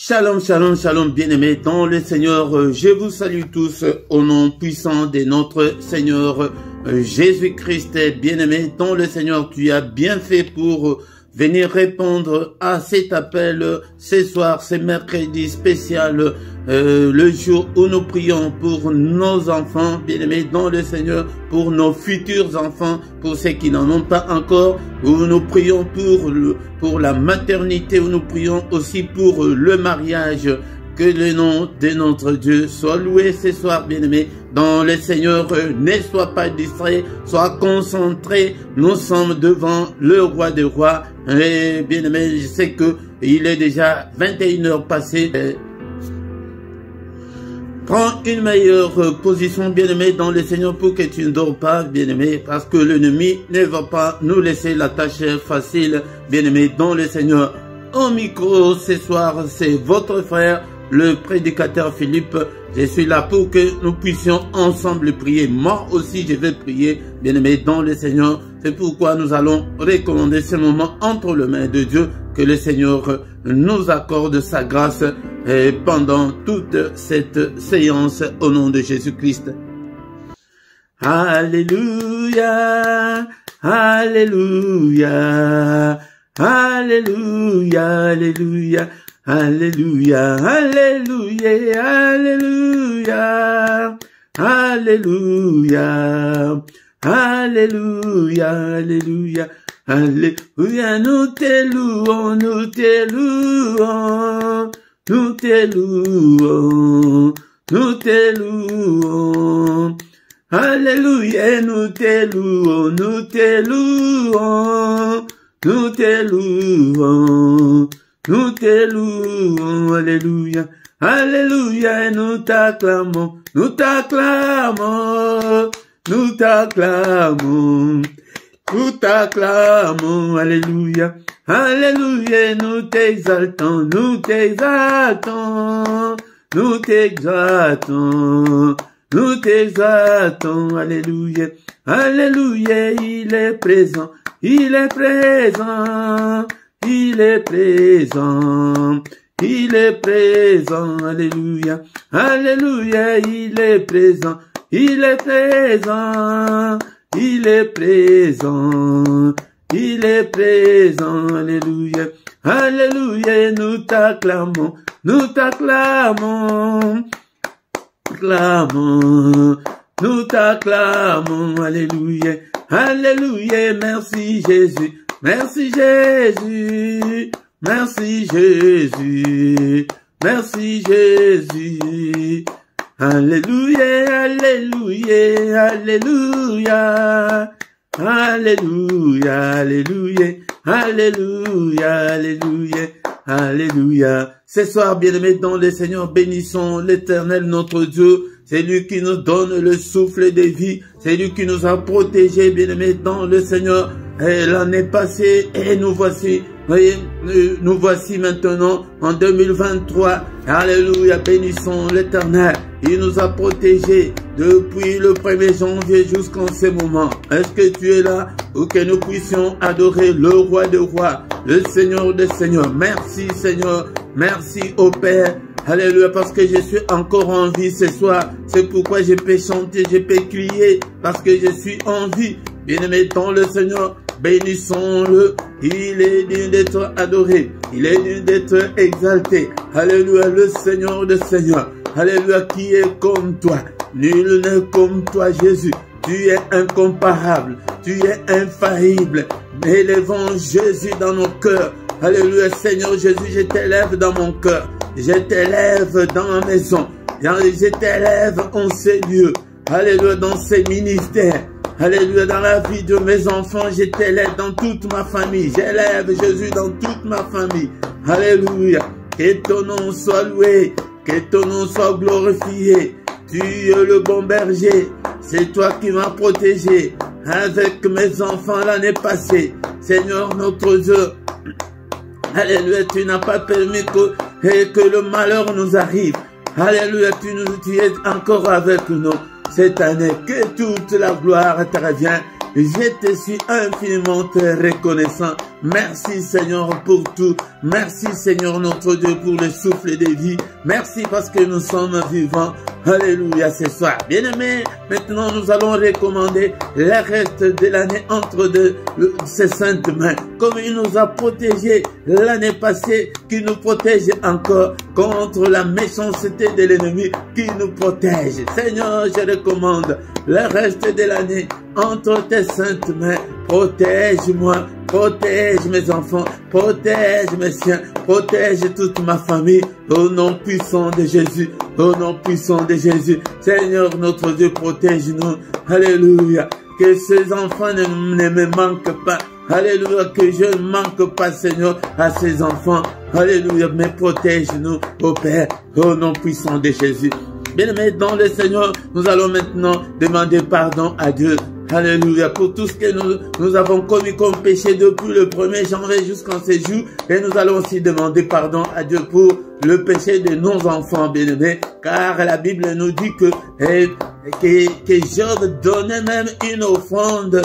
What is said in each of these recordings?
Shalom, shalom, shalom, bien-aimés dans le Seigneur. Je vous salue tous au nom puissant de notre Seigneur Jésus-Christ. Bien-aimés dans le Seigneur, tu as bien fait pour venir répondre à cet appel ce soir, ce mercredi spécial, le jour où nous prions pour nos enfants, bien-aimés dans le Seigneur, pour nos futurs enfants, pour ceux qui n'en ont pas encore, où nous prions pour la maternité, où nous prions aussi pour le mariage. Que le nom de notre Dieu soit loué ce soir, bien-aimés dans le Seigneur. Ne sois pas distrait, sois concentré. Nous sommes devant le roi des rois. Et bien-aimés, je sais que il est déjà 21h passées. Prends une meilleure position, bien-aimé, dans le Seigneur pour que tu ne dors pas, bien-aimé, parce que l'ennemi ne va pas nous laisser la tâche facile, bien-aimé, dans le Seigneur. Au micro, ce soir, c'est votre frère, le prédicateur Philippe. Je suis là pour que nous puissions ensemble prier. Moi aussi, je vais prier, bien-aimé, dans le Seigneur. C'est pourquoi nous allons recommander ce moment entre les mains de Dieu. Que le Seigneur nous accorde sa grâce pendant toute cette séance au nom de Jésus-Christ. Alléluia, alléluia, alléluia, alléluia. Alléluia, alléluia, alléluia, alléluia, alléluia, alléluia, alléluia, nous te louons, nous te louons, nous te louons, nous te louons, alléluia, nous te louons, nous te louons, nous te louons. Nous te louons, alléluia, alléluia, nous t'acclamons, nous t'acclamons, nous t'acclamons, nous t'acclamons, alléluia, alléluia, nous t'exaltons, nous t'exaltons, nous t'exaltons, nous t'exaltons, alléluia, alléluia, il est présent, il est présent. Il est présent, il est présent, alléluia, alléluia, il est présent, il est présent, il est présent, il est présent, alléluia, alléluia, nous t'acclamons, nous t'acclamons, clamons, nous t'acclamons, alléluia, alléluia, merci Jésus. Merci Jésus, merci Jésus, merci Jésus. Alléluia, alléluia, alléluia, alléluia, alléluia, alléluia, alléluia, alléluia. Ce soir, bien-aimés dans le Seigneur, bénissons l'Éternel notre Dieu. C'est lui qui nous donne le souffle de vie. C'est lui qui nous a protégés, bien-aimés dans le Seigneur. Et l'année passée, et nous voici, voyez, nous voici maintenant en 2023. Alléluia, bénissons l'Éternel. Il nous a protégés depuis le 1er janvier jusqu'en ce moment. Est-ce que tu es là pour que nous puissions adorer le roi des rois, le Seigneur des seigneurs? Merci Seigneur, merci au Père. Alléluia, parce que je suis encore en vie ce soir. C'est pourquoi je peux chanter, je peux crier, parce que je suis en vie. Bien-aimé dans le Seigneur, bénissons-le. Il est digne d'être adoré. Il est digne d'être exalté. Alléluia, le Seigneur des seigneurs. Alléluia, qui est comme toi? Nul n'est comme toi, Jésus. Tu es incomparable. Tu es infaillible. Élevons Jésus dans nos cœurs. Alléluia, Seigneur Jésus, je t'élève dans mon cœur. Je t'élève dans ma maison. Je t'élève en ces lieux. Alléluia, dans ces ministères. Alléluia, dans la vie de mes enfants, je t'élève dans toute ma famille. J'élève Jésus dans toute ma famille. Alléluia. Que ton nom soit loué. Que ton nom soit glorifié. Tu es le bon berger. C'est toi qui m'as protégé avec mes enfants l'année passée. Seigneur notre Dieu. Alléluia, tu n'as pas permis que le malheur nous arrive. Alléluia, tu es encore avec nous cette année. Que toute la gloire te revienne. Je te suis infiniment reconnaissant. Merci Seigneur pour tout. Merci Seigneur notre Dieu pour le souffle de vie. Merci parce que nous sommes vivants. Alléluia ce soir. Bien-aimés, maintenant nous allons recommander le reste de l'année entre ses saintes mains. Comme il nous a protégés l'année passée, qui nous protège encore contre la méchanceté de l'ennemi, qui nous protège. Seigneur, je recommande le reste de l'année entre tes saintes mains. Protège-moi, protège mes enfants, protège mes siens, protège toute ma famille, au nom puissant de Jésus, au nom puissant de Jésus. Seigneur notre Dieu, protège-nous. Alléluia. Que ces enfants ne me manquent pas. Alléluia, que je ne manque pas, Seigneur, à ces enfants. Alléluia, mais protège-nous, ô Père, au nom puissant de Jésus. Bien-aimés dans le Seigneur, nous allons maintenant demander pardon à Dieu. Alléluia, pour tout ce que nous avons commis comme péché depuis le 1er janvier jusqu'en ce jour. Et nous allons aussi demander pardon à Dieu pour le péché de nos enfants bien-aimés. Car la Bible nous dit que Job donnait même une offrande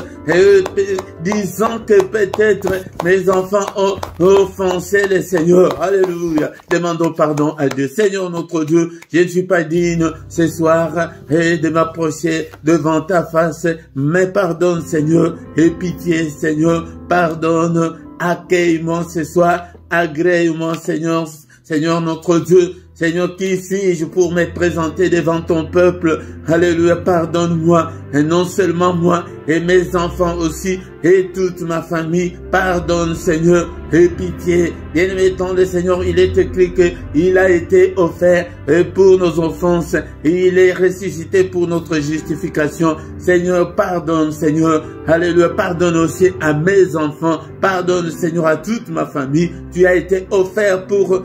disant que peut-être mes enfants ont offensé le Seigneur. Alléluia. Demandons pardon à Dieu. Seigneur notre Dieu, je ne suis pas digne ce soir de m'approcher devant ta face, mais pardonne Seigneur, et pitié Seigneur, pardonne, accueille-moi ce soir, agrée-moi Seigneur, Seigneur notre Dieu. Seigneur, qui suis-je pour me présenter devant ton peuple? Alléluia, pardonne-moi, et non seulement moi, et mes enfants aussi, et toute ma famille. Pardonne, Seigneur, et pitié. Bien-aimé dans le Seigneur, il est écrit qu'il a été offert pour nos offenses, et il est ressuscité pour notre justification. Seigneur, pardonne, Seigneur. Alléluia, pardonne aussi à mes enfants. Pardonne, Seigneur, à toute ma famille. Tu as été offert pour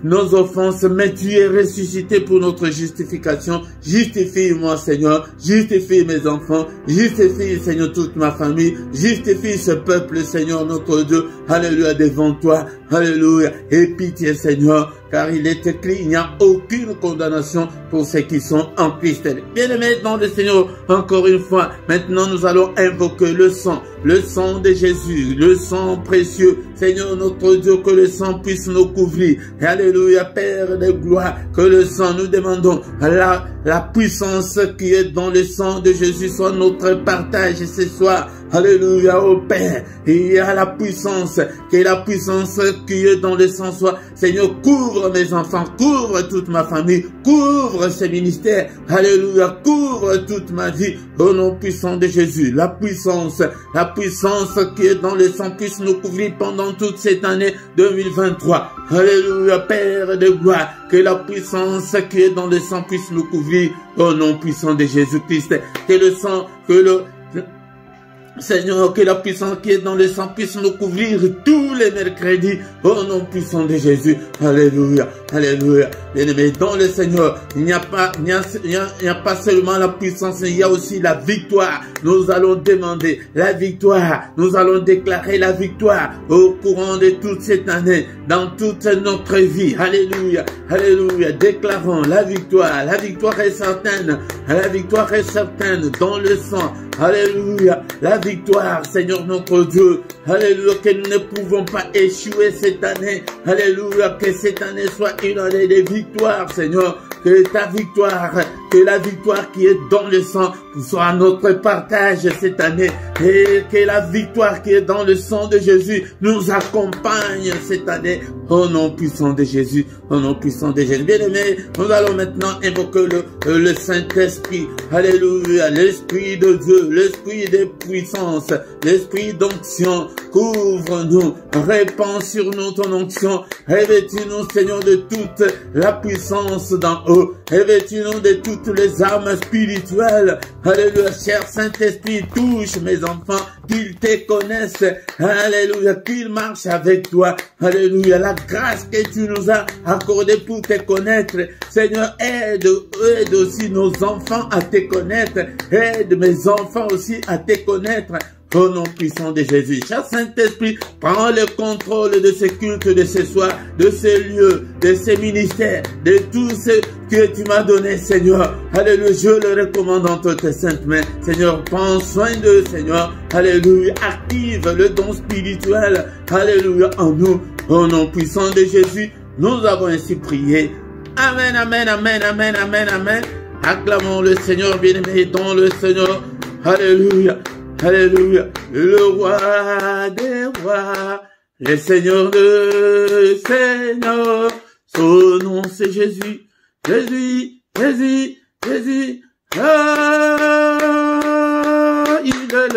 nos offenses, mais tu es ressuscité pour notre justification. Justifie-moi, Seigneur. Justifie mes enfants. Justifie, Seigneur, toute ma famille. Justifie ce peuple, Seigneur, notre Dieu. Alléluia, devant toi. Alléluia. Et pitié, Seigneur, car il est écrit, il n'y a aucune condamnation pour ceux qui sont en Christ. Bien-aimés dans le Seigneur, encore une fois, maintenant nous allons invoquer le sang de Jésus, le sang précieux. Seigneur notre Dieu, que le sang puisse nous couvrir. Alléluia, Père de gloire, que le sang, nous demandons la puissance qui est dans le sang de Jésus soit notre partage ce soir. Alléluia, ô Père, il y a la puissance, que la puissance qui est dans le sang soit, Seigneur, couvre mes enfants, couvre toute ma famille, couvre ce ministère. Alléluia, couvre toute ma vie, au nom puissant de Jésus. La puissance qui est dans le sang puisse nous couvrir pendant toute cette année 2023. Alléluia, Père de gloire, que la puissance qui est dans le sang puisse nous couvrir, au nom puissant de Jésus-Christ. Que le sang, Seigneur, que la puissance qui est dans le sang puisse nous couvrir tous les mercredis, au nom puissant de Jésus. Alléluia, alléluia. Bien-aimés dans le Seigneur, il n'y a pas seulement la puissance, il y a aussi la victoire. Nous allons demander la victoire. Nous allons déclarer la victoire au courant de toute cette année, dans toute notre vie. Alléluia, alléluia. Déclarons la victoire. La victoire est certaine. La victoire est certaine dans le sang. Alléluia. La victoire, Seigneur notre Dieu. Alléluia, que nous ne pouvons pas échouer cette année. Alléluia, que cette année soit une année de victoire, Seigneur. Que ta victoire, que la victoire qui est dans le sang soit notre partage cette année. Et que la victoire qui est dans le sang de Jésus nous accompagne cette année. Au nom puissant de Jésus, au nom puissant de Jésus. Bien-aimés, nous allons maintenant invoquer le Saint-Esprit. Alléluia, l'Esprit de Dieu, l'Esprit de puissance, l'Esprit d'onction. Couvre-nous, répands sur nous ton onction. Revêtis-nous, Seigneur, de toute la puissance d'en haut. Revêtis-nous de toutes les armes spirituelles. Alléluia, cher Saint-Esprit, touche mes enfants, qu'ils te connaissent. Alléluia, qu'ils marchent avec toi. Alléluia, la grâce que tu nous as accordée pour te connaître. Seigneur, aide aussi nos enfants à te connaître. Aide mes enfants aussi à te connaître. Au nom puissant de Jésus, cher Saint-Esprit, prends le contrôle de ces cultes, de ces soirs, de ces lieux, de ces ministères, de tout ce que tu m'as donné, Seigneur. Alléluia, je le recommande entre tes saintes mains. Seigneur, prends soin d'eux, Seigneur. Alléluia, active le don spirituel. Alléluia, en nous. Au nom puissant de Jésus, nous avons ainsi prié. Amen, amen, amen, amen, amen, amen. Acclamons le Seigneur, bien-aimé, dans le Seigneur. Alléluia. Alléluia, le roi des rois, le Seigneur de Seigneurs, son nom c'est Jésus, Jésus, Jésus, Jésus, ah, il est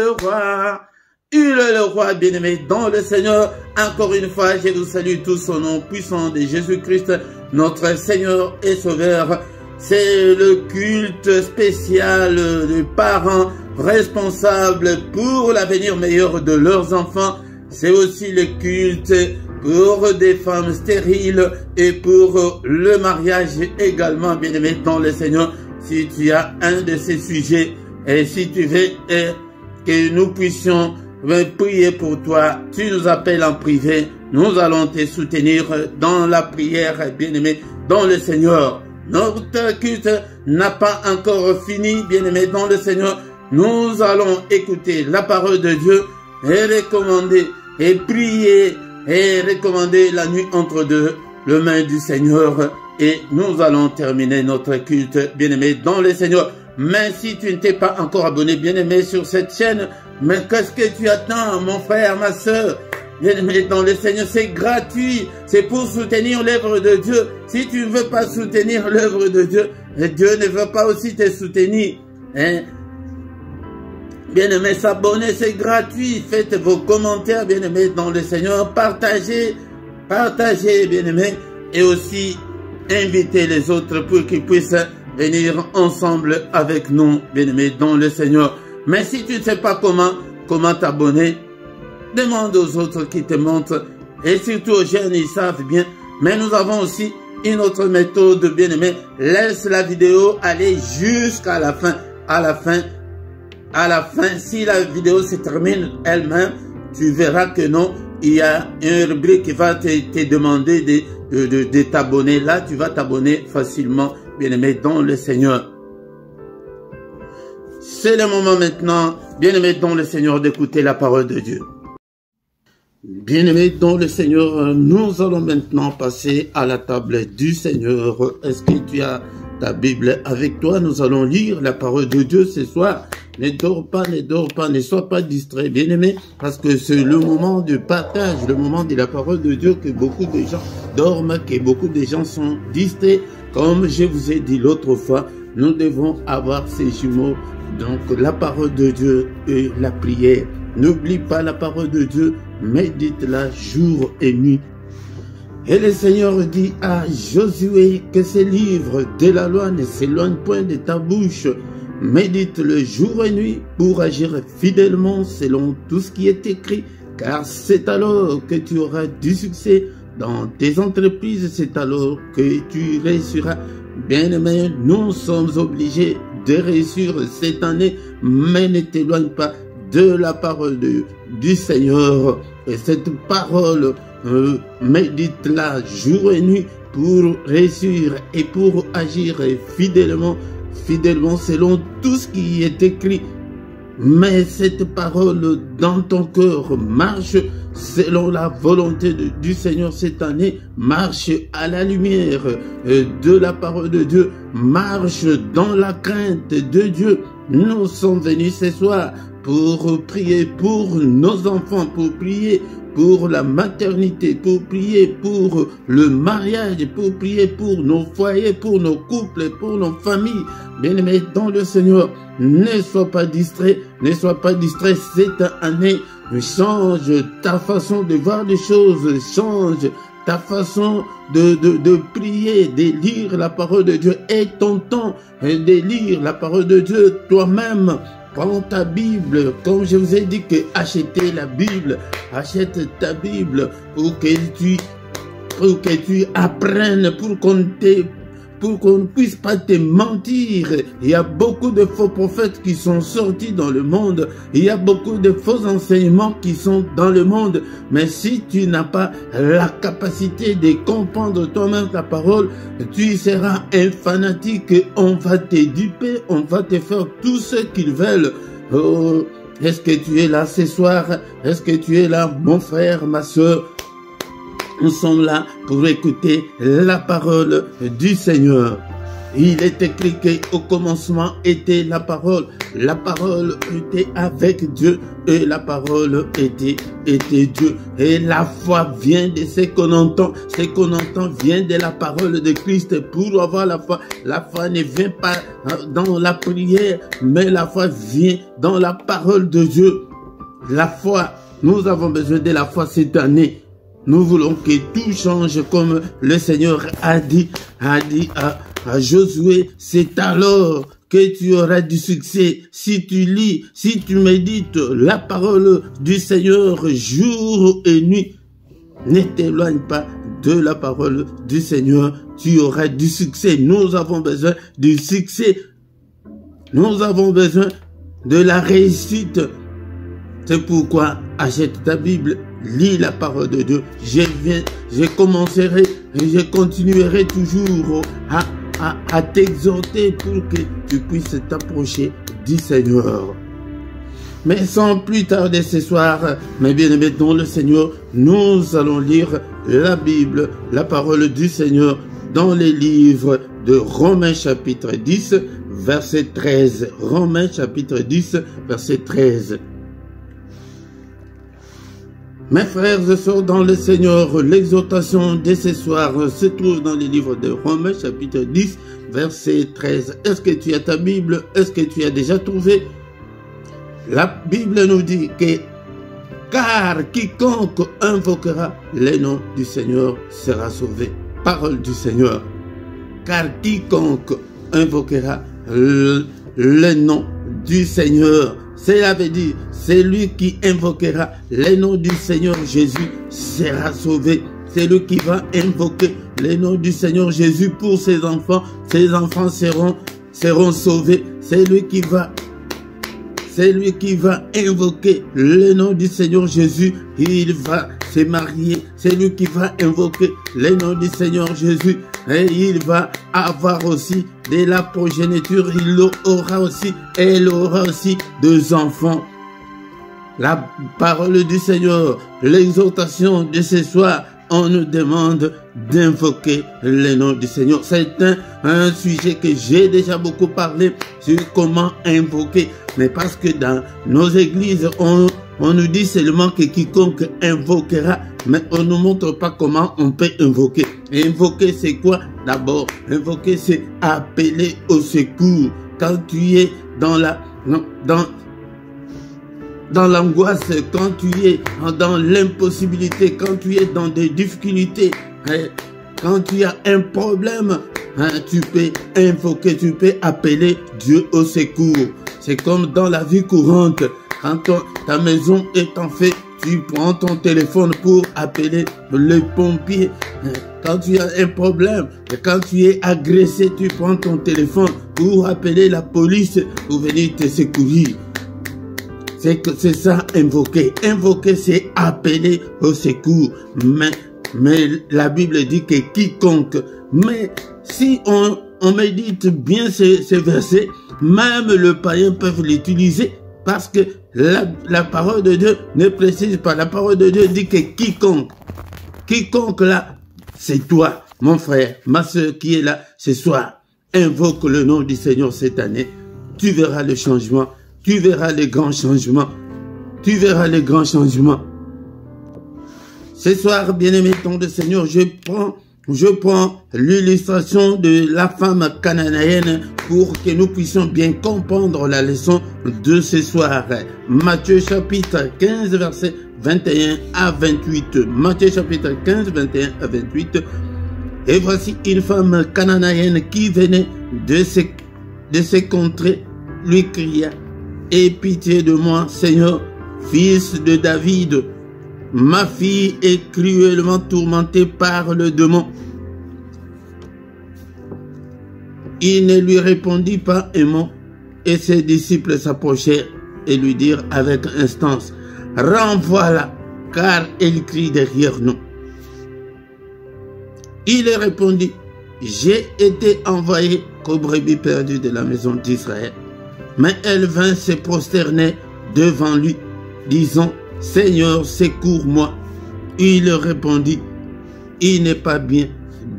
le roi bien-aimé dans le Seigneur. Encore une fois, je vous salue tous au nom puissant de Jésus-Christ, notre Seigneur et Sauveur. C'est le culte spécial des parents responsables pour l'avenir meilleur de leurs enfants. C'est aussi le culte pour des femmes stériles et pour le mariage également, bien-aimé dans le Seigneur. Si tu as un de ces sujets et si tu veux que nous puissions prier pour toi, tu nous appelles en privé. Nous allons te soutenir dans la prière, bien-aimé dans le Seigneur. Notre culte n'a pas encore fini, bien-aimé dans le Seigneur. Nous allons écouter la parole de Dieu et recommander et prier et recommander la nuit entre deux les mains du Seigneur. Et nous allons terminer notre culte, bien-aimé dans le Seigneur. Mais si tu ne t'es pas encore abonné, bien-aimé, sur cette chaîne, mais qu'est-ce que tu attends, mon frère, ma soeur? Bien-aimé dans le Seigneur, c'est gratuit. C'est pour soutenir l'œuvre de Dieu. Si tu ne veux pas soutenir l'œuvre de Dieu, Dieu ne veut pas aussi te soutenir. Hein? Bien-aimé, s'abonner, c'est gratuit. Faites vos commentaires, bien-aimé dans le Seigneur. Partagez, bien-aimé. Et aussi, invitez les autres pour qu'ils puissent venir ensemble avec nous, bien-aimé dans le Seigneur. Mais si tu ne sais pas comment t'abonner, demande aux autres qui te montrent, et surtout aux jeunes, ils savent bien. Mais nous avons aussi une autre méthode, bien-aimé. Laisse la vidéo aller jusqu'à la fin. À la fin, si la vidéo se termine elle-même, tu verras que non, il y a une rubrique qui va te demander de t'abonner. Là, tu vas t'abonner facilement, bien-aimé dans le Seigneur. C'est le moment maintenant, bien-aimé dans le Seigneur, d'écouter la parole de Dieu. Bien-aimés dans le Seigneur, nous allons maintenant passer à la table du Seigneur. Est-ce que tu as ta Bible avec toi? Nous allons lire la parole de Dieu ce soir. Ne dors pas, ne sois pas distrait, bien-aimé, parce que c'est le moment de partage, le moment de la parole de Dieu que beaucoup de gens dorment, que beaucoup de gens sont distraits. Comme je vous ai dit l'autre fois, nous devons avoir ces jumeaux, donc la parole de Dieu et la prière. N'oublie pas la parole de Dieu, médite-la jour et nuit. Et le Seigneur dit à Josué que ces livres de la loi ne s'éloignent point de ta bouche. Médite-le jour et nuit pour agir fidèlement selon tout ce qui est écrit, car c'est alors que tu auras du succès dans tes entreprises, c'est alors que tu réussiras. Bien-aimé, nous sommes obligés de réussir cette année, mais ne t'éloigne pas de la parole du Seigneur. Et cette parole, médite-la jour et nuit pour réussir et pour agir fidèlement selon tout ce qui est écrit. Mais cette parole dans ton cœur marche selon la volonté du Seigneur cette année, marche à la lumière de la parole de Dieu, marche dans la crainte de Dieu. Nous sommes venus ce soir pour prier pour nos enfants, pour prier pour la maternité, pour prier pour le mariage, pour prier pour nos foyers, pour nos couples, pour nos familles. Bien-aimés dans le Seigneur, ne sois pas distrait cette année. Change ta façon de voir les choses, change ta façon de prier, de lire la parole de Dieu. Et ton temps de lire la parole de Dieu toi-même. Prends ta Bible, comme je vous ai dit que achetez la Bible, achète ta Bible pour que tu apprennes, pour qu'on pour qu'on ne puisse pas te mentir. Il y a beaucoup de faux prophètes qui sont sortis dans le monde. Il y a beaucoup de faux enseignements qui sont dans le monde. Mais si tu n'as pas la capacité de comprendre toi-même ta parole, tu seras un fanatique. On va te duper, on va te faire tout ce qu'ils veulent. Oh, est-ce que tu es là ce soir? Est-ce que tu es là, mon frère, ma soeur? Nous sommes là pour écouter la parole du Seigneur. Il est écrit qu'au commencement était la parole. La parole était avec Dieu et la parole était Dieu. Et la foi vient de ce qu'on entend. Ce qu'on entend vient de la parole de Christ. Pour avoir la foi ne vient pas dans la prière, mais la foi vient dans la parole de Dieu. La foi, nous avons besoin de la foi cette année. Nous voulons que tout change comme le Seigneur a dit à Josué. C'est alors que tu auras du succès. Si tu lis, si tu médites la parole du Seigneur jour et nuit, ne t'éloigne pas de la parole du Seigneur. Tu auras du succès. Nous avons besoin du succès. Nous avons besoin de la réussite. C'est pourquoi achète ta Bible, lis la parole de Dieu. Je commencerai et je continuerai toujours à t'exhorter pour que tu puisses t'approcher du Seigneur. Mais sans plus tarder ce soir, mes bien-aimés dans le Seigneur, nous allons lire la Bible, la parole du Seigneur, dans les livres de Romains chapitre 10, verset 13. Romains chapitre 10, verset 13. Mes frères et sœurs dans le Seigneur, l'exhortation de ce soir se trouve dans les livres de Romains chapitre 10, verset 13. Est-ce que tu as ta Bible? Est-ce que tu as déjà trouvé? La Bible nous dit que car quiconque invoquera le nom du Seigneur sera sauvé. Parole du Seigneur. Car quiconque invoquera le nom du Seigneur, cela veut dire, celui qui invoquera le nom du Seigneur Jésus sera sauvé. C'est lui qui va invoquer le nom du Seigneur Jésus pour ses enfants seront sauvés. C'est lui qui va invoquer le nom du Seigneur Jésus, il va se marier. C'est lui qui va invoquer le nom du Seigneur Jésus et il va avoir aussi de la progéniture. Elle aura aussi deux enfants. La parole du Seigneur, l'exhortation de ce soir, on nous demande d'invoquer le nom du Seigneur. C'est un sujet que j'ai déjà beaucoup parlé sur comment invoquer. Mais parce que dans nos églises, on nous dit seulement que quiconque invoquera, mais on ne nous montre pas comment on peut invoquer. Et invoquer, c'est quoi? D'abord, invoquer, c'est appeler au secours. Quand tu es dans l'angoisse, quand tu es dans l'impossibilité, quand tu es dans des difficultés, quand tu as un problème, tu peux invoquer, tu peux appeler Dieu au secours. C'est comme dans la vie courante. Quand ta maison est en feu, tu prends ton téléphone pour appeler les pompiers. Quand tu as un problème, quand tu es agressé, tu prends ton téléphone pour appeler la police pour venir te secourir. C'est ça, invoquer. Invoquer, c'est appeler au secours. Mais la Bible dit que quiconque. Mais si on médite bien ces versets, même le païen peut l'utiliser parce que la parole de Dieu ne précise pas. La parole de Dieu dit que quiconque. Quiconque là, c'est toi, mon frère, ma soeur qui est là ce soir. Invoque le nom du Seigneur cette année. Tu verras le changement. Tu verras les grands changements. Tu verras les grands changements. Ce soir, bien-aimé ton de Seigneur, je prends l'illustration de la femme cananéenne pour que nous puissions bien comprendre la leçon de ce soir. Matthieu chapitre 15, verset 21 à 28. Matthieu chapitre 15, 21 à 28. Et voici une femme cananéenne qui venait de ces contrées, lui cria: aie pitié de moi, Seigneur, fils de David. Ma fille est cruellement tourmentée par le démon. Il ne lui répondit pas un mot, et ses disciples s'approchèrent et lui dirent avec instance, « Renvoie-la, car elle crie derrière nous. » Il répondit, « J'ai été envoyé qu'aux brebis perdues de la maison d'Israël. » Mais elle vint se prosterner devant lui, disant, « Seigneur, secours-moi. » Il répondit, « Il n'est pas bien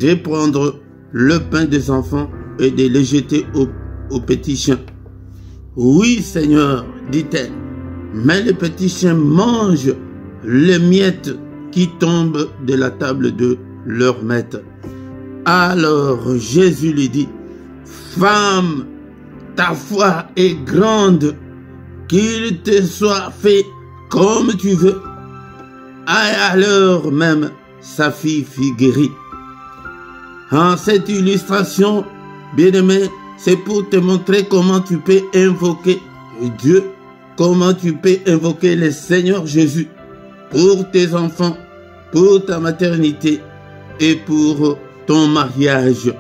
de prendre le pain des enfants et de le jeter aux petits chiens. » « Oui, Seigneur, dit-elle, mais les petits chiens mangent les miettes qui tombent de la table de leur maître. » Alors Jésus lui dit, « Femme, ta foi est grande, qu'il te soit fait comme tu veux. » À l'heure même, sa fille fut guérie. En cette illustration, bien-aimé, c'est pour te montrer comment tu peux invoquer Dieu, comment tu peux invoquer le Seigneur Jésus pour tes enfants, pour ta maternité et pour ton mariage.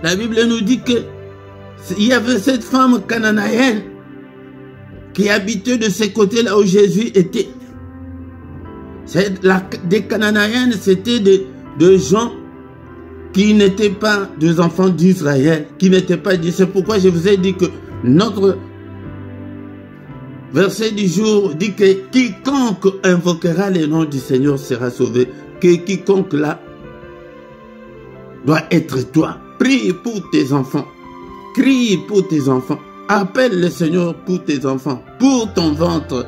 La Bible nous dit que il y avait cette femme cananéenne qui habitait de ce côté-là où Jésus était. Des Cananéennes, c'était des gens qui n'étaient pas des enfants d'Israël, qui n'étaient pas dit. C'est pourquoi je vous ai dit que notre verset du jour dit que quiconque invoquera le nom du Seigneur sera sauvé. Que quiconque là doit être toi. Prie pour tes enfants. Crie pour tes enfants. Appelle le Seigneur pour tes enfants, pour ton ventre.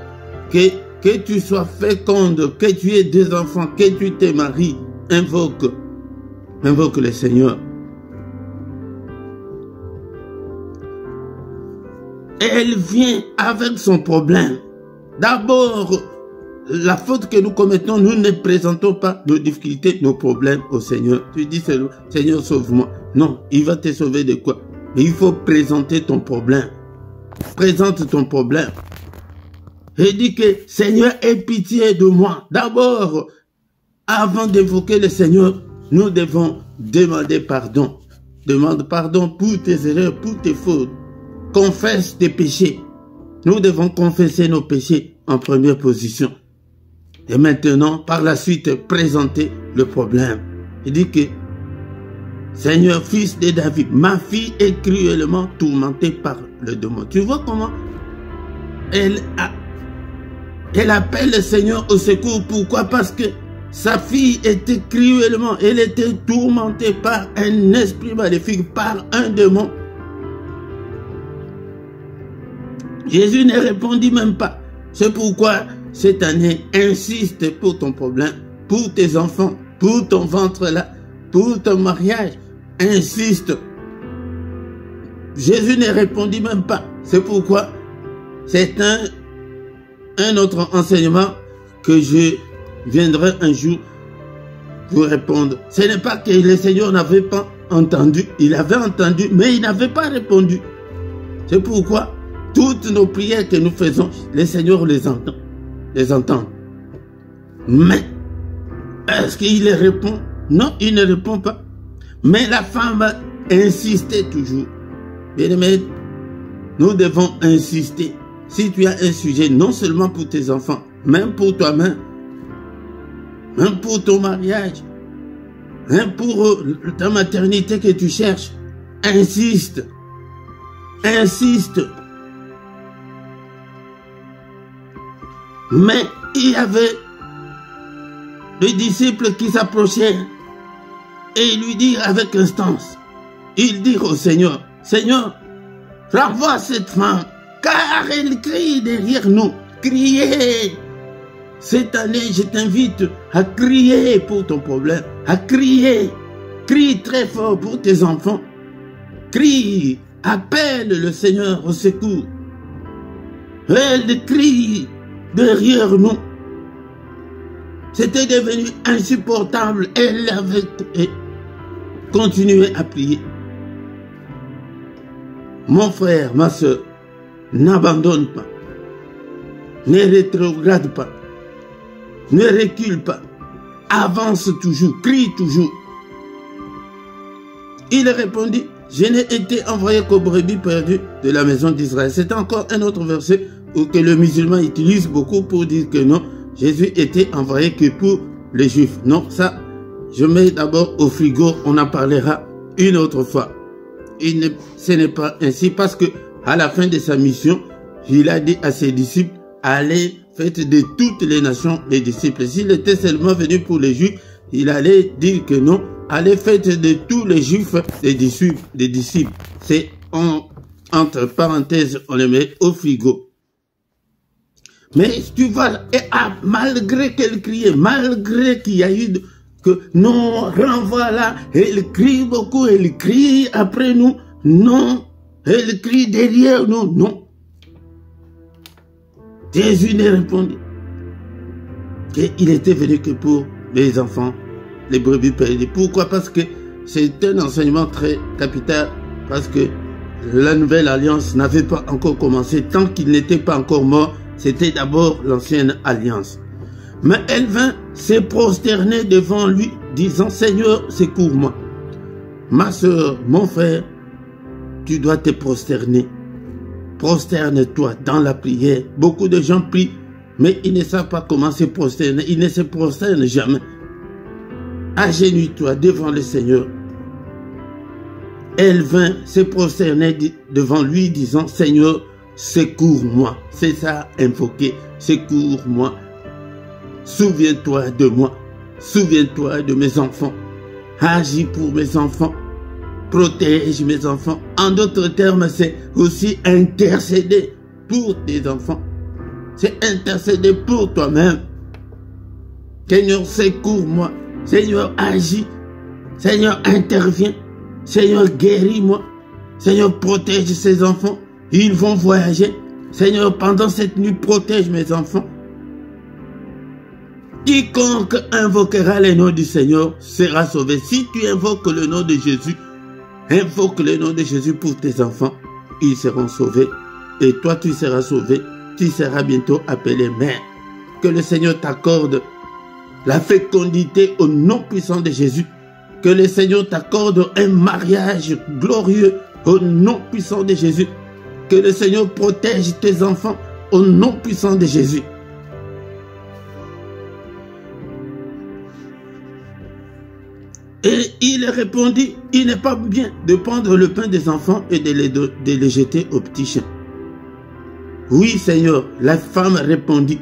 Que tu sois féconde, que tu aies des enfants, que tu te maries. Invoque le Seigneur. Elle vient avec son problème. D'abord, la faute que nous commettons, nous ne présentons pas nos difficultés, nos problèmes au Seigneur. Tu dis, Seigneur, sauve-moi. Non, il va te sauver de quoi? Mais il faut présenter ton problème. Présente ton problème. Et dis que, Seigneur, aie pitié de moi. D'abord, avant d'évoquer le Seigneur, nous devons demander pardon. Demande pardon pour tes erreurs, pour tes fautes. Confesse tes péchés. Nous devons confesser nos péchés en première position. Et maintenant, par la suite, présenter le problème. Il dit que, Seigneur, fils de David, ma fille est cruellement tourmentée par le démon. Tu vois comment elle appelle le Seigneur au secours. Pourquoi? Parce que sa fille était cruellement, elle était tourmentée par un esprit maléfique, par un démon. Jésus ne répondit même pas. C'est pourquoi cette année, insiste pour ton problème, pour tes enfants, pour ton ventre là, pour ton mariage. Insiste. Jésus ne répondit même pas. C'est pourquoi c'est un autre enseignement que je viendrai un jour vous répondre. Ce n'est pas que le Seigneur n'avait pas entendu. Il avait entendu, mais il n'avait pas répondu. C'est pourquoi toutes nos prières que nous faisons, le Seigneur les entend. Mais, est-ce qu'il répond? Non, il ne répond pas. Mais la femme insistait toujours. Bien-aimé, nous devons insister. Si tu as un sujet, non seulement pour tes enfants, même pour toi-même, même pour ton mariage, même pour ta maternité que tu cherches, insiste. Insiste. Mais il y avait des disciples qui s'approchaient et lui dirent avec instance, ils dirent au Seigneur, Seigneur, renvoie cette femme, car elle crie derrière nous. Criez. Cette année, je t'invite à crier pour ton problème, à crier. Crie très fort pour tes enfants. Crie, appelle le Seigneur au secours. Elle crie derrière nous. C'était devenu insupportable. Elle avait continué à prier. Mon frère, ma soeur, n'abandonne pas. Ne rétrograde pas. Ne recule pas. Avance toujours. Crie toujours. Il répondit, je n'ai été envoyé qu'aux brebis perdues de la maison d'Israël. C'est encore un autre verset que le musulman utilise beaucoup pour dire que non, Jésus était envoyé que pour les Juifs. Non, ça, je mets d'abord au frigo, on en parlera une autre fois. Ce n'est pas ainsi parce que à la fin de sa mission, il a dit à ses disciples, allez, faites de toutes les nations les disciples. S'il était seulement venu pour les Juifs, il allait dire que non, allez, faites de tous les Juifs des disciples. C'est entre parenthèses, on les met au frigo. Mais tu vois, malgré qu'elle criait, malgré qu'il y a eu que non, renvoie là, elle crie beaucoup, elle crie après nous, non, elle crie derrière nous, non. Jésus ne répondit qu'il était venu que pour les enfants, les brebis perdues. Pourquoi? Parce que c'est un enseignement très capital, parce que la nouvelle alliance n'avait pas encore commencé, tant qu'il n'était pas encore mort, c'était d'abord l'ancienne alliance. Mais elle vint se prosterner devant lui, disant, Seigneur, secours-moi. Ma soeur, mon frère, tu dois te prosterner. Prosterne-toi dans la prière. Beaucoup de gens prient, mais ils ne savent pas comment se prosterner. Ils ne se prosternent jamais. Agenouille-toi devant le Seigneur. Elle vint se prosterner devant lui, disant, Seigneur, secours-moi. C'est ça, invoquer. Secours-moi. Souviens-toi de moi. Souviens-toi de mes enfants. Agis pour mes enfants. Protège mes enfants. En d'autres termes, c'est aussi intercéder pour tes enfants. C'est intercéder pour toi-même. Seigneur, secours-moi. Seigneur, agis. Seigneur, interviens. Seigneur, guéris-moi. Seigneur, protège ces enfants. Ils vont voyager. Seigneur, pendant cette nuit, protège mes enfants. Quiconque invoquera le nom du Seigneur sera sauvé. Si tu invoques le nom de Jésus, invoque le nom de Jésus pour tes enfants, ils seront sauvés. Et toi, tu seras sauvé. Tu seras bientôt appelé mère. Que le Seigneur t'accorde la fécondité au nom puissant de Jésus. Que le Seigneur t'accorde un mariage glorieux au nom puissant de Jésus. Que le Seigneur protège tes enfants au nom puissant de Jésus. Et il répondit, il n'est pas bien de prendre le pain des enfants et de les jeter aux petits chiens. Oui, Seigneur, la femme répondit,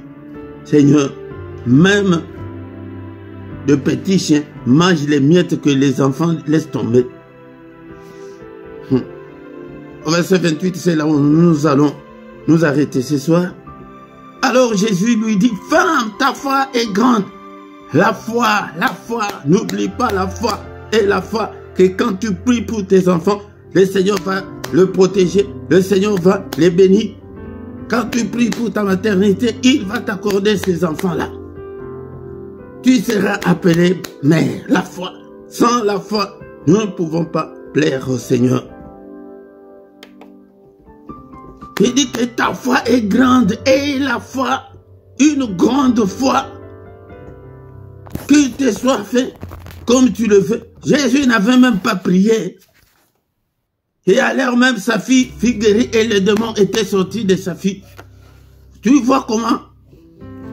Seigneur, même de petits chiens mangent les miettes que les enfants laissent tomber. Au verset 28, c'est là où nous allons nous arrêter ce soir. Alors Jésus lui dit, femme, ta foi est grande. La foi, n'oublie pas la foi et la foi que quand tu pries pour tes enfants, le Seigneur va le protéger, le Seigneur va les bénir. Quand tu pries pour ta maternité, il va t'accorder ces enfants-là. Tu seras appelé mère, la foi. Sans la foi, nous ne pouvons pas plaire au Seigneur. Il dit que ta foi est grande et la foi, une grande foi. Qu'il te soit fait comme tu le veux. Jésus n'avait même pas prié. Et alors même sa fille guérie et le démon était sorti de sa fille. Tu vois comment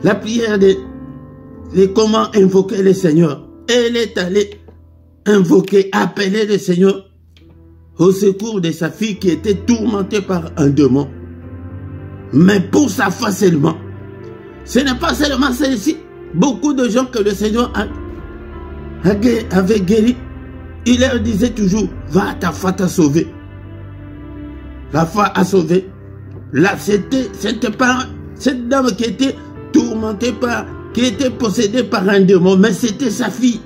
la prière de comment invoquer le Seigneur. Elle est allée invoquer, appeler le Seigneur au secours de sa fille qui était tourmentée par un démon. Mais pour sa foi seulement. Ce n'est pas seulement celle-ci. Beaucoup de gens que le Seigneur avait guéri, il leur disait toujours, va, ta foi t'a sauvé. La foi a sauvé. Là, c'était pas cette dame qui était tourmentée par, qui était possédée par un démon, mais c'était sa fille.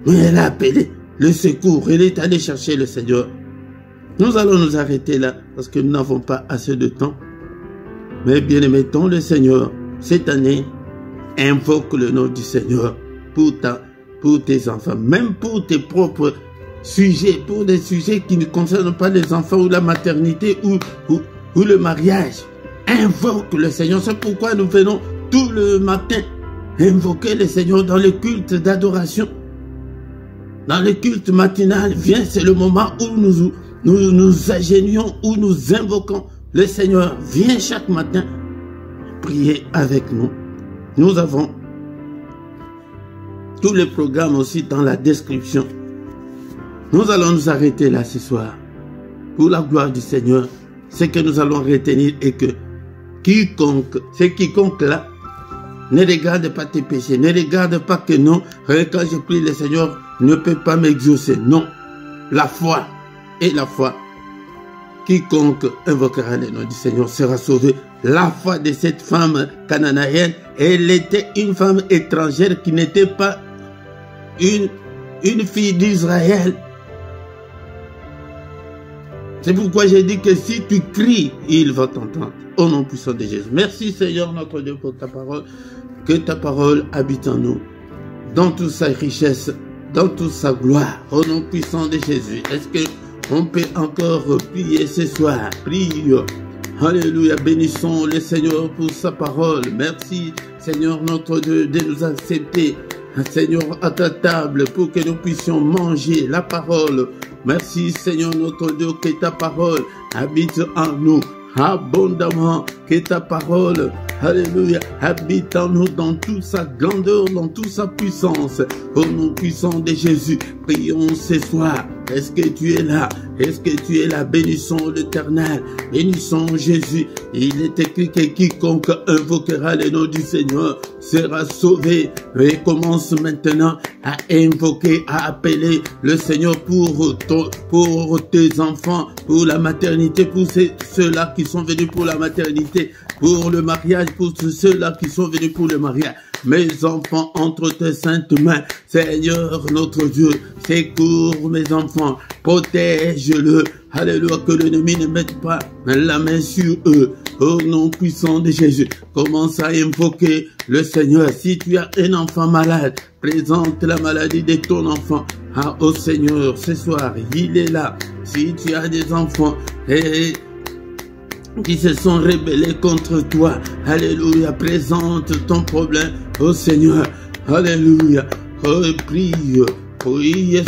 Mais elle a appelé le secours, elle est allée chercher le Seigneur. Nous allons nous arrêter là, parce que nous n'avons pas assez de temps. Mais bien aimons le Seigneur. Cette année, invoque le nom du Seigneur pour tes enfants, même pour tes propres sujets, pour des sujets qui ne concernent pas les enfants ou la maternité ou le mariage. Invoque le Seigneur. C'est pourquoi nous venons tout le matin invoquer le Seigneur dans le culte d'adoration. dans le culte matinal, viens, c'est le moment où nous agénions, où nous invoquons le Seigneur. Viens chaque matin prier avec nous. Nous avons tous les programmes aussi dans la description. Nous allons nous arrêter là ce soir. Pour la gloire du Seigneur, c'est que nous allons retenir et que quiconque là, ne regarde pas tes péchés, ne regarde pas que non, quand je prie le Seigneur ne peut pas m'exaucer. Non, la foi et la foi. Quiconque invoquera le nom du Seigneur sera sauvé. La foi de cette femme cananéenne, elle était une femme étrangère qui n'était pas une fille d'Israël. C'est pourquoi j'ai dit que si tu cries, il va t'entendre. Au nom puissant de Jésus. Merci Seigneur notre Dieu pour ta parole. Que ta parole habite en nous. Dans toute sa richesse, dans toute sa gloire. Au nom puissant de Jésus. Est-ce qu'on peut encore prier ce soir? Prie. Alléluia. Bénissons le Seigneur pour sa parole. Merci Seigneur notre Dieu de nous accepter. Seigneur à ta table pour que nous puissions manger la parole. Merci Seigneur notre Dieu que ta parole habite en nous abondamment, que ta parole, alléluia, habite en nous dans toute sa grandeur, dans toute sa puissance. Au nom puissant de Jésus, prions ce soir. Est-ce que tu es là? Est-ce que tu es là? Bénissons l'Éternel, bénissons Jésus. Il est écrit que quiconque invoquera le nom du Seigneur sera sauvé. Et commence maintenant à invoquer, à appeler le Seigneur pour tes enfants, pour la maternité, pour ceux-là qui sont venus pour la maternité, pour le mariage, pour ceux-là qui sont venus pour le mariage. Mes enfants, entre tes saintes mains, Seigneur notre Dieu, secours mes enfants, protège-le, alléluia, que l'ennemi ne mette pas la main sur eux. Au nom puissant de Jésus, commence à invoquer le Seigneur. Si tu as un enfant malade, présente la maladie de ton enfant au Seigneur ce soir, il est là. Si tu as des enfants qui se sont rebellés contre toi, alléluia, présente ton problème au Seigneur, alléluia. Prie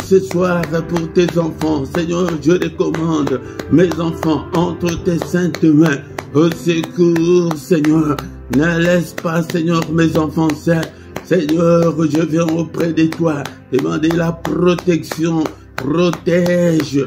ce soir pour tes enfants. Seigneur, je recommande mes enfants entre tes saintes mains. Au secours, Seigneur, ne laisse pas, Seigneur, mes enfants seuls. Seigneur, je viens auprès de toi, demander la protection. Protège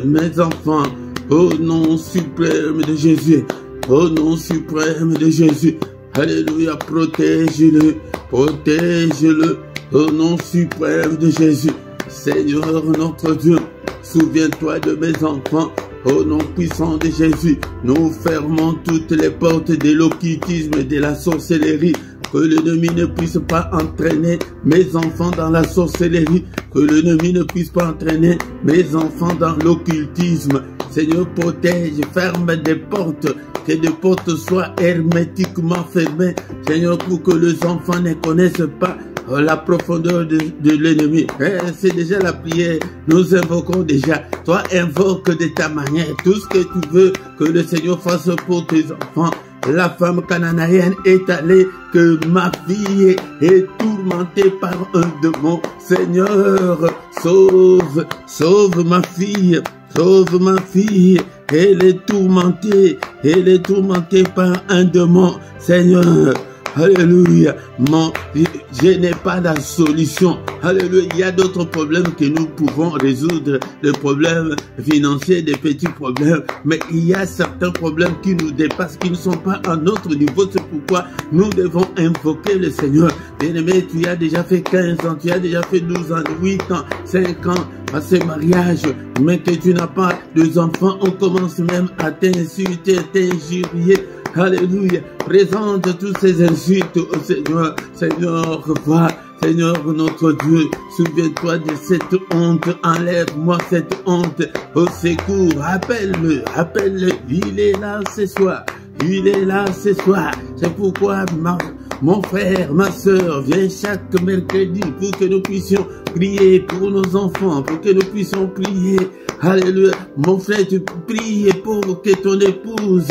mes enfants. Au nom suprême de Jésus. Au nom suprême de Jésus. Alléluia, protège-le. Protège-le. Au nom suprême de Jésus. Seigneur notre Dieu, souviens-toi de mes enfants. Au nom puissant de Jésus, nous fermons toutes les portes de l'occultisme et de la sorcellerie. Que l'ennemi ne puisse pas entraîner mes enfants dans la sorcellerie. Que l'ennemi ne puisse pas entraîner mes enfants dans l'occultisme. Seigneur, protège, ferme des portes. Que des portes soient hermétiquement fermées. Seigneur, pour que les enfants ne connaissent pas la profondeur de l'ennemi. C'est déjà la prière. Nous invoquons déjà. Toi, invoque de ta manière tout ce que tu veux que le Seigneur fasse pour tes enfants. La femme cananéenne est allée, que ma fille est tourmentée par un démon. Seigneur, sauve ma fille, sauve ma fille. Elle est tourmentée par un démon. Seigneur, alléluia, je n'ai pas la solution. Alléluia, il y a d'autres problèmes que nous pouvons résoudre, des problèmes financiers, des petits problèmes, mais il y a certains problèmes qui nous dépassent, qui ne sont pas à notre niveau. C'est pourquoi nous devons invoquer le Seigneur. Bien-aimé, tu as déjà fait 15 ans, tu as déjà fait 12 ans, 8 ans, 5 ans à ce mariage, mais que tu n'as pas de enfants, on commence même à t'insulter, à t'injurier. Alléluia. Présente tous ces insultes au Seigneur. Seigneur, vois. Seigneur notre Dieu, souviens-toi de cette honte. Enlève-moi cette honte. Au secours, appelle-le. Appelle-le. Il est là ce soir. Il est là ce soir. C'est pourquoi mon frère, ma soeur, viens chaque mercredi pour que nous puissions prier pour nos enfants, pour que nous puissions prier. Alléluia. Mon frère, tu pries pour que ton épouse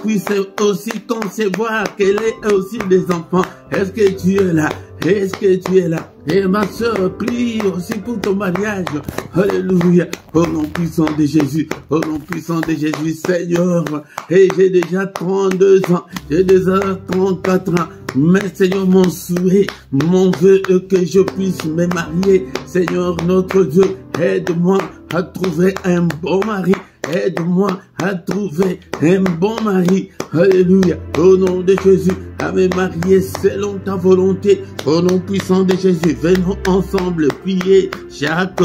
puisse aussi concevoir qu'elle ait aussi des enfants. Est-ce que tu es là? Est-ce que tu es là? Et ma soeur, prie aussi pour ton mariage. Alléluia. Au nom puissant de Jésus. Au nom puissant de Jésus, Seigneur. Et j'ai déjà 32 ans. J'ai déjà 34 ans. Mais Seigneur, mon souhait, mon vœu est que je puisse me marier. Seigneur, notre Dieu, aide-moi à trouver un bon mari. Aide-moi à trouver un bon mari. Alléluia. Au nom de Jésus, à me marier selon ta volonté. Au nom puissant de Jésus, venons ensemble prier chaque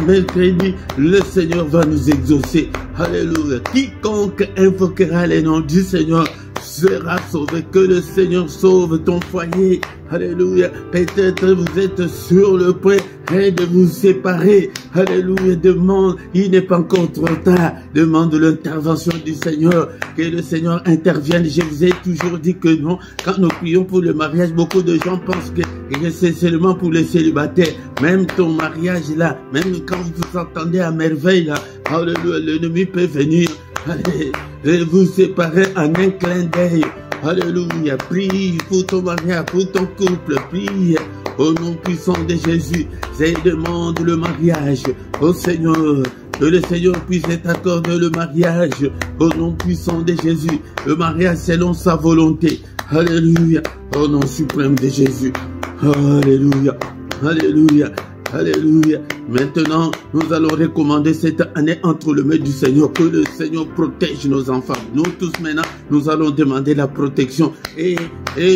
mercredi. Le Seigneur va nous exaucer. Alléluia. Quiconque invoquera les noms du Seigneur sera sauvé. Que le Seigneur sauve ton foyer. Alléluia. Peut-être vous êtes sur le point de vous séparer. Alléluia. Demande, il n'est pas encore trop tard. Demande l'intervention du Seigneur. Que le Seigneur intervienne. Je vous ai toujours dit que non. Quand nous prions pour le mariage, beaucoup de gens pensent que c'est seulement pour les célibataires. Même ton mariage là, même quand vous vous entendez à merveille là, alléluia, l'ennemi peut venir. Allez, et vous séparer en un clin d'œil. Alléluia. Prie pour ton mariage, pour ton couple. Prie au nom puissant de Jésus. C'est demande le mariage au Seigneur. Que le Seigneur puisse t'accorder le mariage au nom puissant de Jésus. Le mariage selon sa volonté. Alléluia. Au nom suprême de Jésus. Alléluia. Alléluia. Alléluia. Maintenant, nous allons recommander cette année entre les mains du Seigneur. Que le Seigneur protège nos enfants. Nous tous maintenant, nous allons demander la protection. Et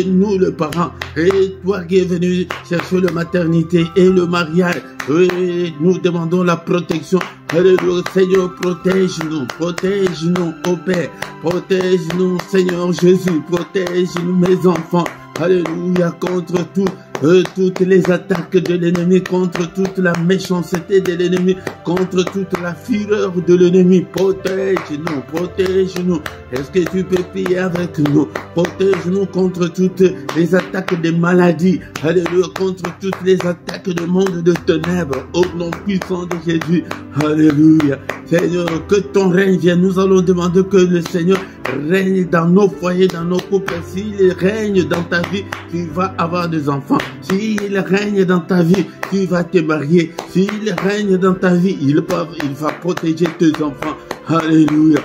nous, les parents, et toi qui es venu chercher la maternité et le mariage, et nous demandons la protection. Alléluia. Seigneur, protège-nous. Protège-nous, ô Père. Protège-nous, Seigneur Jésus. Protège-nous, mes enfants. Alléluia. Contre toutes les attaques de l'ennemi, contre toute la méchanceté de l'ennemi, contre toute la fureur de l'ennemi. Protège-nous, protège-nous. Est-ce que tu peux prier avec nous? Protège-nous contre toutes les attaques des maladies. Alléluia, contre toutes les attaques du monde de ténèbres. Au nom puissant de Jésus. Alléluia. Seigneur, que ton règne vienne. Nous allons demander que le Seigneur règne dans nos foyers, dans nos couples. S'il règne dans ta vie, tu vas avoir des enfants. S'il règne dans ta vie, tu vas te marier. S'il règne dans ta vie, il va protéger tes enfants. Alléluia.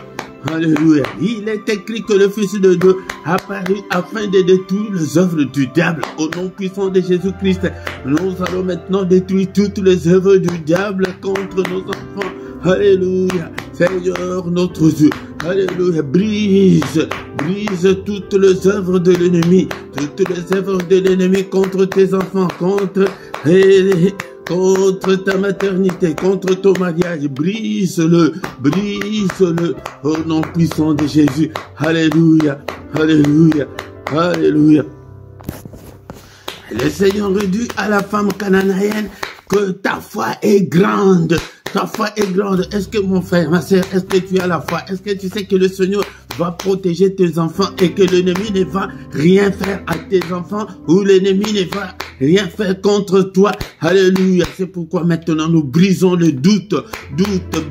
Alléluia. Il est écrit que le Fils de Dieu apparu afin de détruire les œuvres du diable. Au nom puissant de Jésus-Christ, nous allons maintenant détruire toutes les œuvres du diable contre nos enfants. Alléluia. Seigneur notre Dieu. Alléluia. Brise toutes les œuvres de l'ennemi. Toutes les œuvres de l'ennemi contre tes enfants, contre ta maternité, contre ton mariage. Brise-le au nom puissant de Jésus. Alléluia. Alléluia. Alléluia. Le Seigneur dit à la femme cananéenne que ta foi est grande. Ta foi est grande. Est-ce que mon frère, ma soeur, est-ce que tu as la foi? Est-ce que tu sais que le Seigneur va protéger tes enfants et que l'ennemi ne va rien faire à tes enfants ou l'ennemi ne va rien faire contre toi? Alléluia. C'est pourquoi maintenant nous brisons le doute.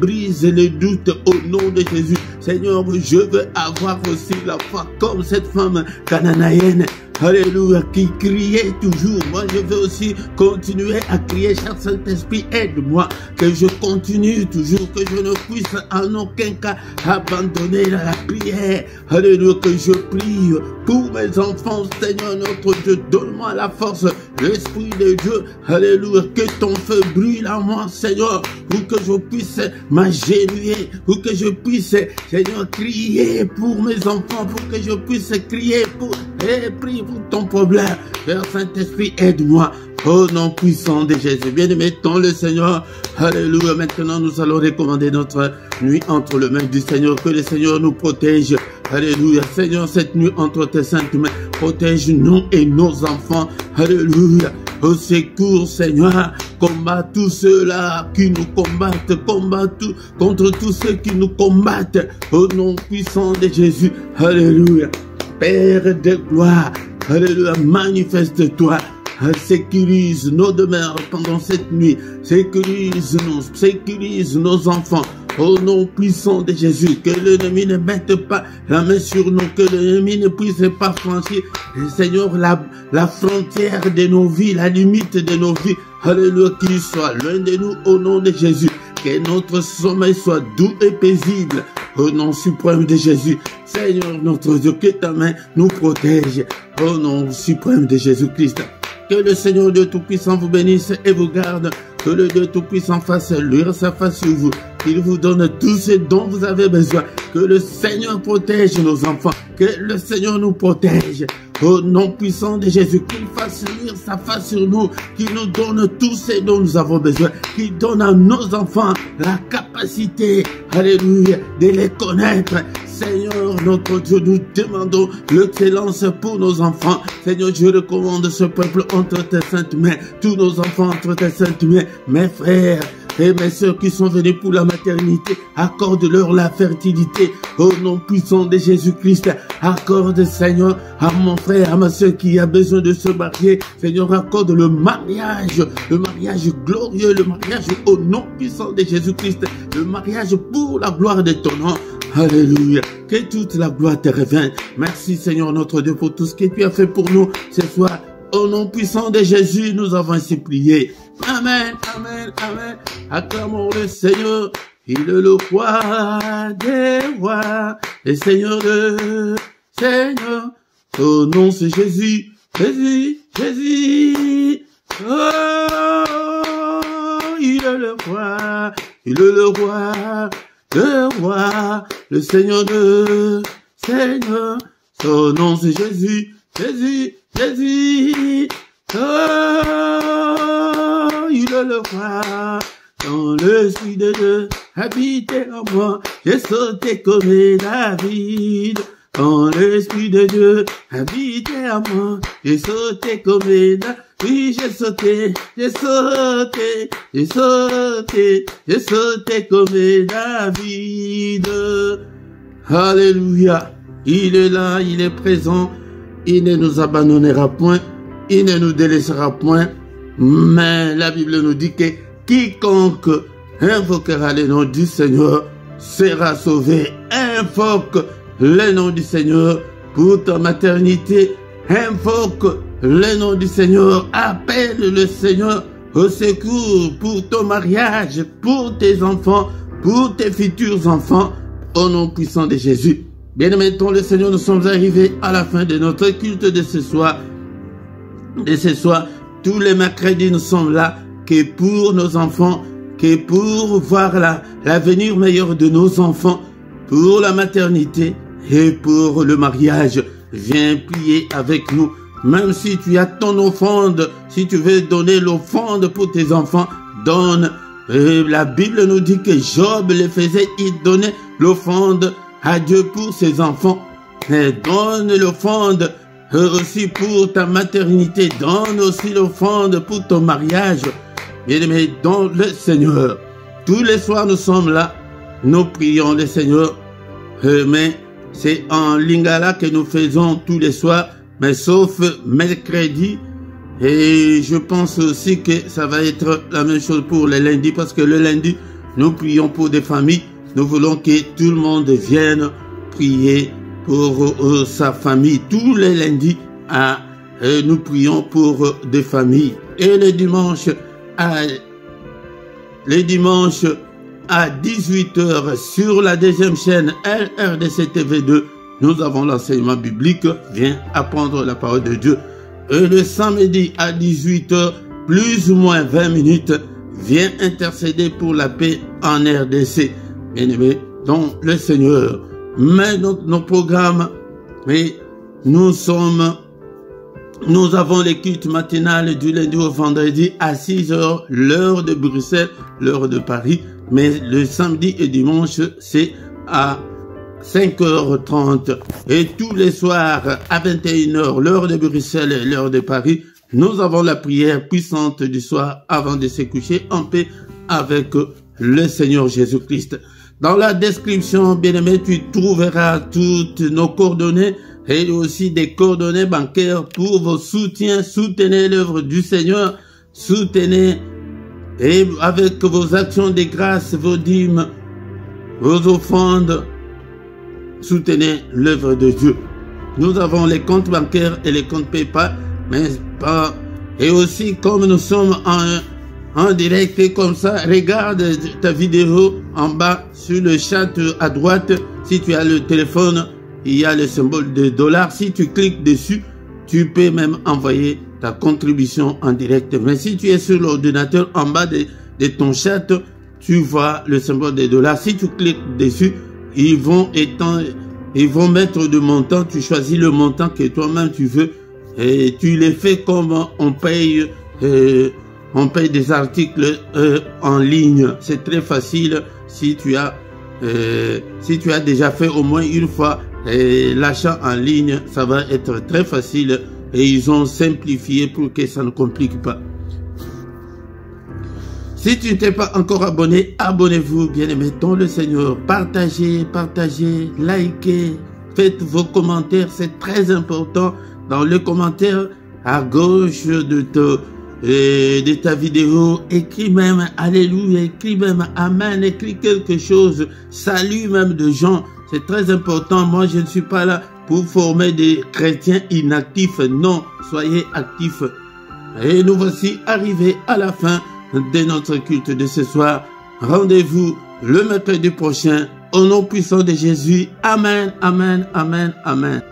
Brise le doute au nom de Jésus. Seigneur, je veux avoir aussi la foi comme cette femme cananéenne. Alléluia, qui criait toujours. Moi, je veux aussi continuer à crier. Cher Saint-Esprit, aide-moi. Que je continue toujours, que je ne puisse en aucun cas abandonner la prière. Alléluia, que je prie pour mes enfants. Seigneur notre Dieu, donne-moi la force, l'Esprit de Dieu. Alléluia, que ton feu brûle en moi, Seigneur, pour que je puisse m'agenouiller, pour que je puisse, Seigneur, crier pour mes enfants, pour que je puisse crier pour prier pour ton problème. Père Saint-Esprit, aide-moi. Au nom puissant de Jésus. Bien-aimé, ton le Seigneur. Alléluia. Maintenant, nous allons recommander notre nuit entre les mains du Seigneur. Que le Seigneur nous protège. Alléluia. Seigneur, cette nuit entre tes saintes mains, protège-nous et nos enfants. Alléluia. Au secours, Seigneur, combat tous ceux-là qui nous combattent, combat contre tous ceux qui nous combattent. Au nom puissant de Jésus. Alléluia. Père de gloire. Alléluia. Manifeste-toi. Sécurise nos demeures pendant cette nuit. Sécurise nos enfants. Au nom puissant de Jésus, que l'ennemi ne mette pas la main sur nous, que l'ennemi ne puisse pas franchir, Seigneur, la frontière de nos vies, la limite de nos vies. Alléluia, qu'il soit loin de nous au nom de Jésus. Que notre sommeil soit doux et paisible au nom suprême de Jésus. Seigneur notre Dieu, que ta main nous protège au nom suprême de Jésus-Christ. Que le Seigneur Dieu Tout-Puissant vous bénisse et vous garde. Que le Dieu Tout-Puissant fasse luire sa face sur vous. Qu'il vous donne tout ce dont vous avez besoin. Que le Seigneur protège nos enfants. Que le Seigneur nous protège. Au nom puissant de Jésus, qu'il fasse luire sa face sur nous, qu'il nous donne tout ce dont nous avons besoin, qu'il donne à nos enfants la capacité, alléluia, de les connaître. Seigneur, notre Dieu, nous demandons l'excellence pour nos enfants. Seigneur, je recommande ce peuple entre tes saintes mains, tous nos enfants entre tes saintes mains, mes frères et mes sœurs qui sont venus pour la maternité, accorde-leur la fertilité au nom puissant de Jésus-Christ. Accorde, Seigneur, à mon frère, à ma sœur qui a besoin de se marier. Seigneur, accorde le mariage glorieux, le mariage au nom puissant de Jésus-Christ, le mariage pour la gloire de ton nom. Alléluia. Que toute la gloire te revienne. Merci, Seigneur, notre Dieu, pour tout ce que tu as fait pour nous ce soir. Au nom puissant de Jésus, nous avons ainsi prié. Amen, amen, amen. Acclamons le Seigneur. Il est le roi des rois, le Seigneur de Seigneur. Son nom c'est Jésus, Jésus, Jésus. Oh, il est le roi, le Seigneur de Seigneur. Son nom c'est Jésus, Jésus, Jésus. Oh, il est le roi. Quand l'Esprit de Dieu habitait en moi, j'ai sauté comme David. Quand l'Esprit de Dieu habitait en moi, j'ai sauté comme David. Oui, j'ai sauté comme David. Alléluia. Il est là, il est présent. Il ne nous abandonnera point. Il ne nous délaissera point. Mais la Bible nous dit que quiconque invoquera le nom du Seigneur sera sauvé. Invoque le nom du Seigneur pour ta maternité. Invoque le nom du Seigneur. Appelle le Seigneur au secours pour ton mariage, pour tes enfants, pour tes futurs enfants. Au nom puissant de Jésus. Bien-aimés, le Seigneur, nous sommes arrivés à la fin de notre culte de ce soir. Tous les mercredis, nous sommes là que pour nos enfants, que pour voir l'avenir meilleur de nos enfants, pour la maternité et pour le mariage. Viens prier avec nous. Même si tu as ton offrande, si tu veux donner l'offrande pour tes enfants, donne. La Bible nous dit que Job le faisait, il donnait l'offrande à Dieu pour ses enfants. Et donne l'offrande aussi pour ta maternité, donne aussi l'offrande pour ton mariage. Bien-aimé, dans le Seigneur. Tous les soirs, nous sommes là. Nous prions le Seigneur. Mais c'est en lingala que nous faisons tous les soirs. Mais sauf mercredi. Et je pense aussi que ça va être la même chose pour le lundi. Parce que le lundi, nous prions pour des familles. Nous voulons que tout le monde vienne prier pour sa famille. Tous les lundis, nous prions pour des familles. Et le dimanche à 18h sur la deuxième chaîne RDC TV2, nous avons l'enseignement biblique. Viens apprendre la parole de Dieu. Et le samedi à 18h, plus ou moins 20 minutes, viens intercéder pour la paix en RDC. Bien-aimés, dans le Seigneur. Mais nos programmes, mais nous avons les cultes matinales du lundi au vendredi à 6h, l'heure de Bruxelles, l'heure de Paris. Mais le samedi et dimanche, c'est à 5h30. Et tous les soirs à 21h, l'heure de Bruxelles et l'heure de Paris, nous avons la prière puissante du soir avant de se coucher en paix avec le Seigneur Jésus-Christ. Dans la description, bien-aimé, tu trouveras toutes nos coordonnées et aussi des coordonnées bancaires pour vos soutiens. Soutenez l'œuvre du Seigneur, soutenez et avec vos actions de grâce, vos dîmes, vos offrandes. Soutenez l'œuvre de Dieu. Nous avons les comptes bancaires et les comptes PayPal, mais pas. Et aussi, comme nous sommes en direct et comme ça, regarde ta vidéo en bas sur le chat à droite. Si tu as le téléphone, il y a le symbole de $. Si tu cliques dessus, tu peux même envoyer ta contribution en direct. Mais si tu es sur l'ordinateur, en bas de ton chat, tu vois le symbole de $. Si tu cliques dessus, ils vont mettre de montant. Tu choisis le montant que toi-même tu veux et tu les fais comme on paye des articles en ligne. C'est très facile si tu as déjà fait au moins une fois l'achat en ligne. Ça va être très facile et ils ont simplifié pour que ça ne complique pas. Si tu ne t'es pas encore abonné, abonnez-vous, bien-aimés dans le Seigneur. Partagez, likez, faites vos commentaires, c'est très important. Dans le commentaire à gauche de ta vidéo, écris même Alléluia, écris même Amen, écris quelque chose, salut même de gens. C'est très important. Moi, je ne suis pas là pour former des chrétiens inactifs. Non, soyez actifs. Et nous voici arrivés à la fin de notre culte de ce soir. Rendez-vous le mercredi prochain au nom puissant de Jésus. Amen, amen, amen, amen.